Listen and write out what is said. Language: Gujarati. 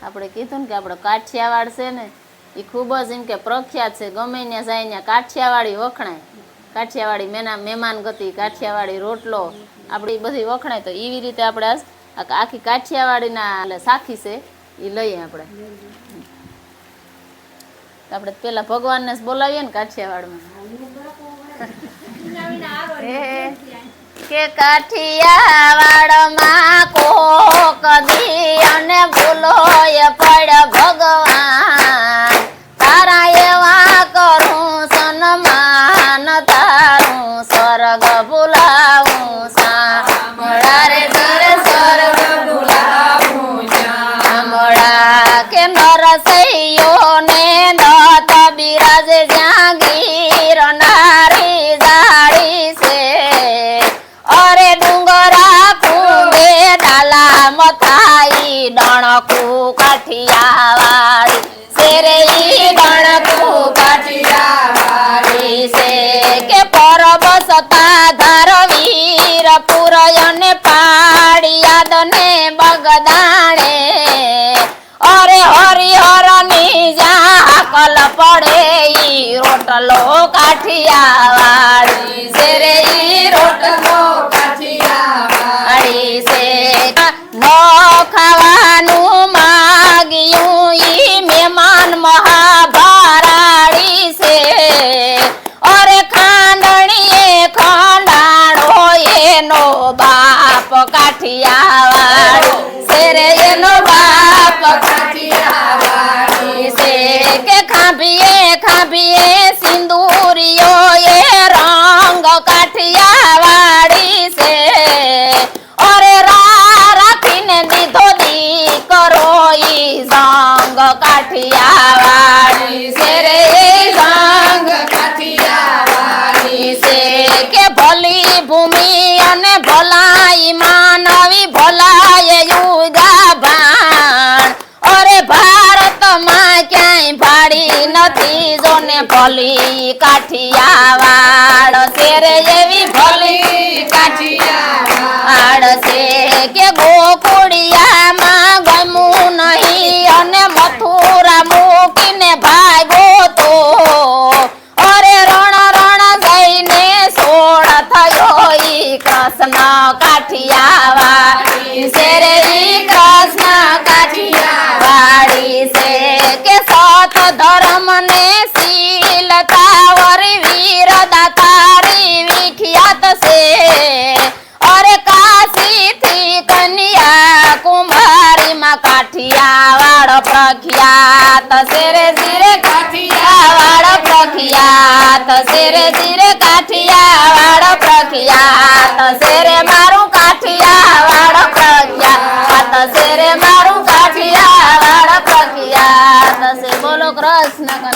આપણે કીધું ને કે આપણો કાઠિયાવાડ છે ને એ ખૂબ જ એમ કે પ્રખ્યાત છે. ગમે ત્યાં જાય ત્યાં કાઠિયાવાડી વખણાય. કાઠિયાવાડી મહેમાન ગતિ, કાઠિયાવાડી રોટલો, આપણી બધી વખણાય. તો એવી રીતે આપણે આખી કાઠિયાવાડીના એટલે સાખી છે એ લઈએ આપણે. આપણે પેલા ભગવાનને જ બોલાવીએ ને કાઠિયાવાડમાં કે કાઠિયાવાડમાં કોક દી અને ભૂલો એ પડ ભગવાન, તારા એવા કરું સન્માન, તારું સ્વર્ગ ભૂલાવું સાંભળા રે ઘરે સ્વર્ગ ભૂલાવું સાંભળા કે નરસૈયો ને દત્ત બિરાજે જ્યાં ગીર નારી જાળી છે. અરે ડુંગરા કુંડે ડાલા મથાઈ ડણકું કાઠિયાવાડી છે રે ઈ ડણકું કાઠિયાવાડી છે. કે પરબ સતાધાર વીર પુરયને પાડિયાદ ને બગદાણે, અરે હરિહર ની જાકલ પડે ઈ રોટલો કાઠિયાવાડી છે રે ઈ રોટલો કાઠિયાવાડી છે. ન ખાવાનું માગ્યું ઈ મહેમાન મહાભારાડી છે. અરે ખાંડણીએ ખંડાણો એનો બાપ કાઠિયાવાડી છે રે એનો બાપ કાઠિયાવાડી છે. કે ખાંભીએ સિંદૂરિયો એ રંગ કાઠિયાવાડી છે. અરે રાખીને દીધો દીકરો ઈ સંગ કાઠિયાવાડી છે રે સંગ કાઠિયાવાડી છે. કે ભલી ભૂમિ અને ભલાઈ માનવી ભલાય યુગા ભાણ, અરે ભારતમાં ક્યાંય ભાડી નથી જોને ભલી કાઠિયાવાડ છે રે એવી ભલી કાઠિયાવાડ છે. કે ગોકુળિયામાં ગમું નહીં અને મથુરા મૂકીને ભાગો તો, અરે રણ જઈને સોળ થયો ઈ કૃષ્ણ કાઠિયાવાડી છે રે ઈ કૃષ્ણ કાઠિયાવાડી છે. કે સત ધર્મ ને શીલતા વરી વીર દાતારી વિખ્યાત છે. અરે કાશી થી કન્યા કુમારી માં કાઠિયાવાડ પ્રખ્યાત છે રે ધીરે કાઠિયાવાડ પ્રખ્યાત છે રે ધીરે કાઠિયાવાડ પ્રખ્યાત છે રે મારું કાઠિયાવાડ પ્રખ્યાત છે રે મારું કાઠિયાવાડ પ્રખ્યાત છે. બોલો કૃષ્ણ.